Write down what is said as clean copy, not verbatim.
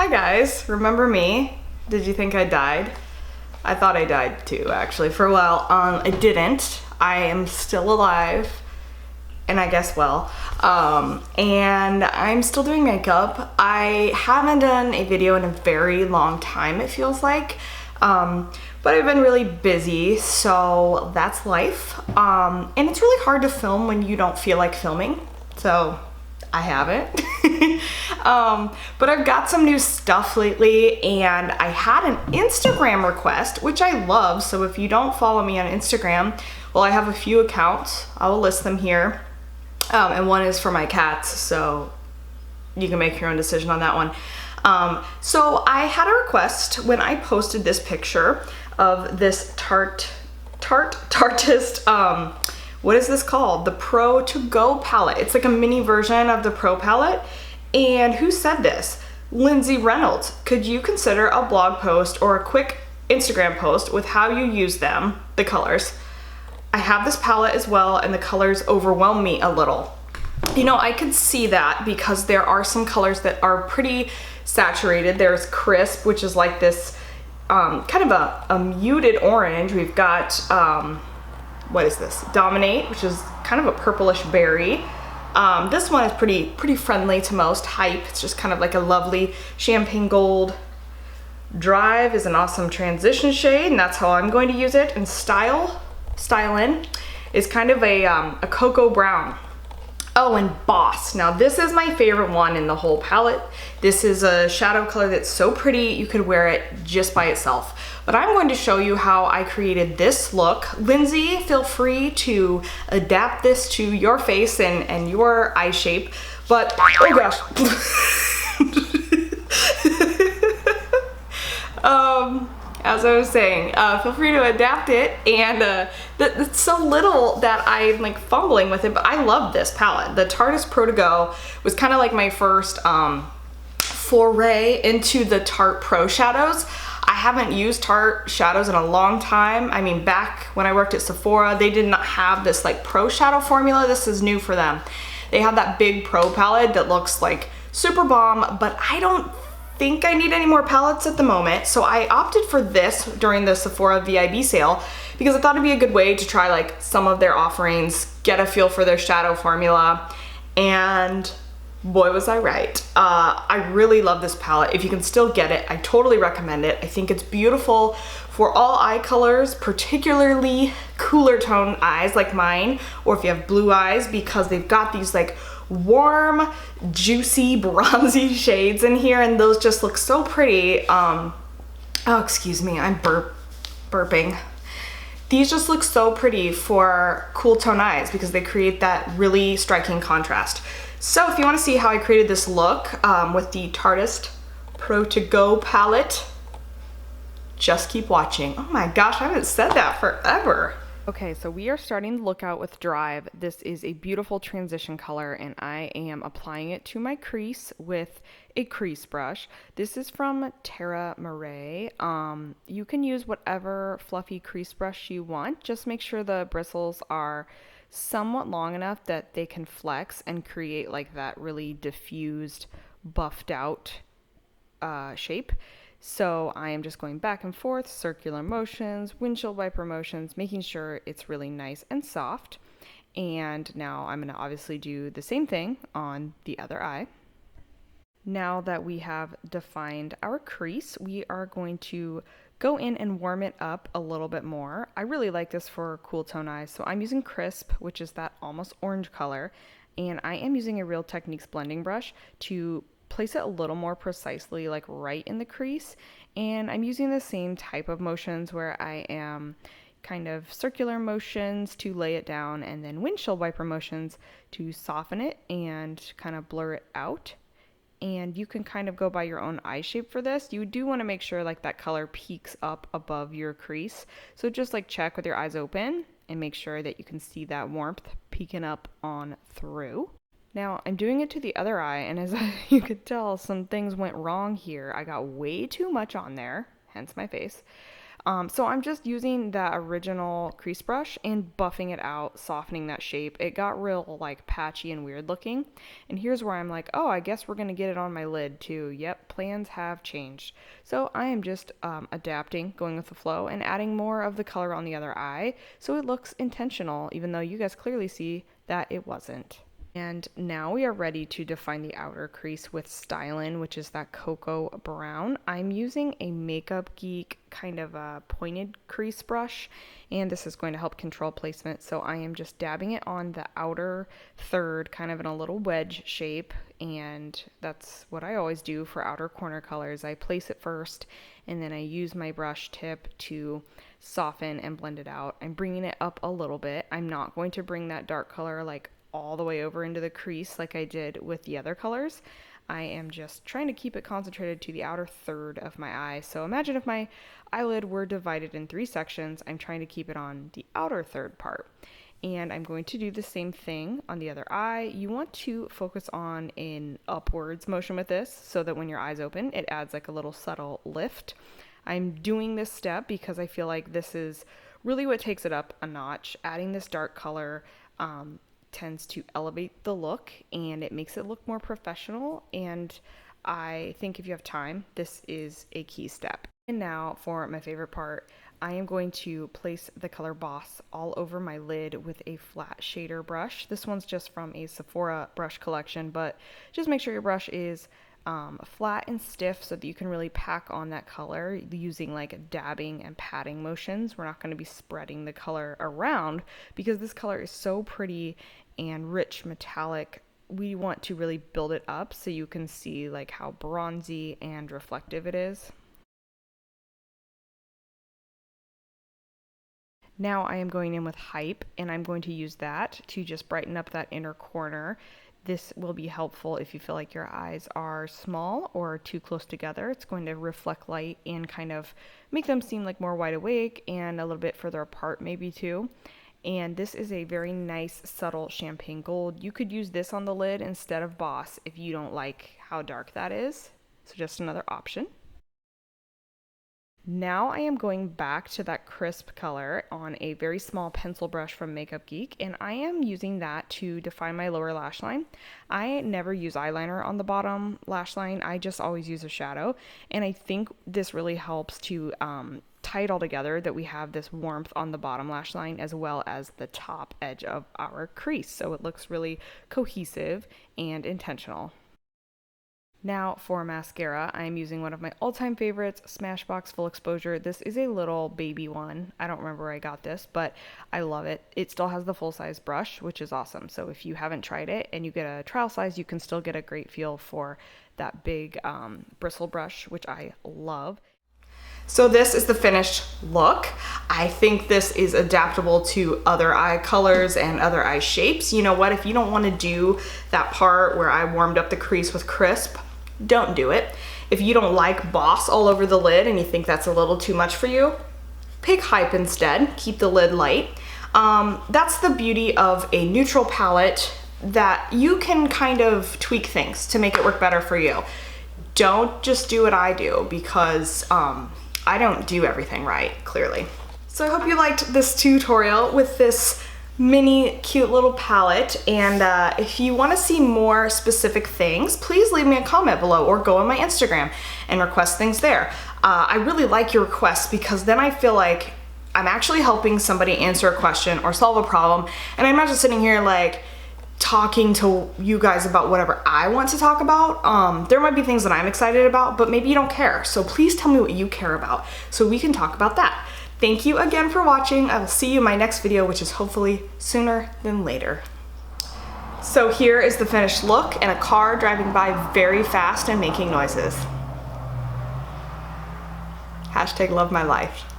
Hi guys, remember me? Did you think I died? I thought I died too, actually, for a while. I didn't. I am still alive, and I guess well. And I'm still doing makeup. I haven't done a video in a very long time, it feels like. But I've been really busy, so that's life. And it's really hard to film when you don't feel like filming, so I haven't. But I've got some new stuff lately, and I had an Instagram request, which I love. So if you don't follow me on Instagram, well, I have a few accounts. I will list them here. And one is for my cats, so you can make your own decision on that one. So I had a request when I posted this picture of this Tarte Tarteist, what is this called? The Pro To Go palette. It's like a mini version of the Pro palette. And who said this? Lindsay Reynolds. Could you consider a blog post or a quick Instagram post with how you use them, the colors? I have this palette as well, and the colors overwhelm me a little. You know, I could see that because there are some colors that are pretty saturated. There's Crisp, which is like this kind of a muted orange. We've got, what is this? Dominate, which is kind of a purplish berry. This one is pretty friendly to most. Hype, it's just kind of like a lovely champagne gold. Drive is an awesome transition shade, and that's how I'm going to use it. And Stylin is kind of a cocoa brown. Oh, and Boss. Now this is my favorite one in the whole palette. This is a shadow color that's so pretty, you could wear it just by itself. But I'm going to show you how I created this look. Lindsay, feel free to adapt this to your face and your eye shape. But, oh gosh. As I was saying, feel free to adapt it, and it's so little that I'm like fumbling with it, but I love this palette. The Tarteist Pro To Go was kind of like my first foray into the Tarte Pro shadows. I haven't used Tarte shadows in a long time. I mean, back when I worked at Sephora, they did not have this like Pro shadow formula. This is new for them. They have that big Pro palette that looks like super bomb, but I don't think I need any more palettes at the moment. So I opted for this during the Sephora VIB sale because I thought it'd be a good way to try like some of their offerings, get a feel for their shadow formula, and boy was I right. I really love this palette. If you can still get it, I totally recommend it. I think it's beautiful for all eye colors, particularly cooler tone eyes like mine, or if you have blue eyes, because they've got these like warm, juicy, bronzy shades in here, and those just look so pretty. Oh, excuse me, I'm burping. These just look so pretty for cool tone eyes because they create that really striking contrast. So if you want to see how I created this look with the Tarteist Pro To Go palette, just keep watching. Oh my gosh, I haven't said that forever. Okay, so we are starting the look out with Drive. This is a beautiful transition color, and I am applying it to my crease with a crease brush. This is from Terra Mare. You can use whatever fluffy crease brush you want. Just make sure the bristles are somewhat long enough that they can flex and create like that really diffused, buffed out shape. So I am just going back and forth, circular motions, windshield wiper motions, making sure it's really nice and soft. And now I'm going to obviously do the same thing on the other eye. Now that we have defined our crease, we are going to go in and warm it up a little bit more. I really like this for cool tone eyes, so I'm using Crisp, which is that almost orange color, and I am using a Real Techniques blending brush to place it a little more precisely, like right in the crease. And I'm using the same type of motions where I am kind of circular motions to lay it down, and then windshield wiper motions to soften it and kind of blur it out. And you can kind of go by your own eye shape for this. You do want to make sure like that color peaks up above your crease. So just like check with your eyes open and make sure that you can see that warmth peeking up on through. Now I'm doing it to the other eye, and as you could tell, some things went wrong here. I got way too much on there, hence my face. So I'm just using that original crease brush and buffing it out, softening that shape. It got real like patchy and weird looking. And here's where I'm like, oh, I guess we're gonna get it on my lid too. Yep, plans have changed. So I am just adapting, going with the flow, and adding more of the color on the other eye so it looks intentional, even though you guys clearly see that it wasn't. And now we are ready to define the outer crease with Stylin', which is that cocoa brown. I'm using a Makeup Geek kind of a pointed crease brush, and this is going to help control placement. So I am just dabbing it on the outer third, kind of in a little wedge shape, and that's what I always do for outer corner colors. I place it first, and then I use my brush tip to soften and blend it out. I'm bringing it up a little bit. I'm not going to bring that dark color like all the way over into the crease like I did with the other colors. I am just trying to keep it concentrated to the outer third of my eye. So imagine if my eyelid were divided in 3 sections, I'm trying to keep it on the outer third part. And I'm going to do the same thing on the other eye. You want to focus on an upwards motion with this so that when your eyes open, it adds like a little subtle lift. I'm doing this step because I feel like this is really what takes it up a notch. Adding this dark color tends to elevate the look, and it makes it look more professional, and I think if you have time, this is a key step. And now for my favorite part, I am going to place the color Boss all over my lid with a flat shader brush. This one's just from a Sephora brush collection, but just make sure your brush is flat and stiff so that you can really pack on that color using like dabbing and patting motions. We're not going to be spreading the color around because this color is so pretty and rich metallic. We want to really build it up so you can see like how bronzy and reflective it is. Now I am going in with Hype, and I'm going to use that to just brighten up that inner corner. This will be helpful if you feel like your eyes are small or too close together. It's going to reflect light and kind of make them seem like more wide awake and a little bit further apart maybe too. And this is a very nice subtle champagne gold. You could use this on the lid instead of Boss if you don't like how dark that is. So just another option. Now I am going back to that crisp color on a very small pencil brush from Makeup Geek, and I am using that to define my lower lash line. I never use eyeliner on the bottom lash line. I just always use a shadow, and I think this really helps to tie it all together, that we have this warmth on the bottom lash line as well as the top edge of our crease, so it looks really cohesive and intentional. Now for mascara, I am using one of my all-time favorites, Smashbox Full Exposure. This is a little baby one. I don't remember where I got this, but I love it. It still has the full-size brush, which is awesome. So if you haven't tried it and you get a trial size, you can still get a great feel for that big bristle brush, which I love. So this is the finished look. I think this is adaptable to other eye colors and other eye shapes. You know what, if you don't want to do that part where I warmed up the crease with Crisp, don't do it. If you don't like Boss all over the lid and you think that's a little too much for you, pick Hype instead. Keep the lid light. That's the beauty of a neutral palette, that you can kind of tweak things to make it work better for you. Don't just do what I do, because I don't do everything right, clearly. So I hope you liked this tutorial with this mini cute little palette, and if you want to see more specific things, please leave me a comment below or go on my Instagram and request things there. I really like your requests, because then I feel like I'm actually helping somebody answer a question or solve a problem, and I'm not just sitting here like talking to you guys about whatever I want to talk about. There might be things that I'm excited about, but maybe you don't care. So please tell me what you care about so we can talk about that. Thank you again for watching. I will see you in my next video, which is hopefully sooner than later. So here is the finished look, and a car driving by very fast and making noises. #LoveMyLife.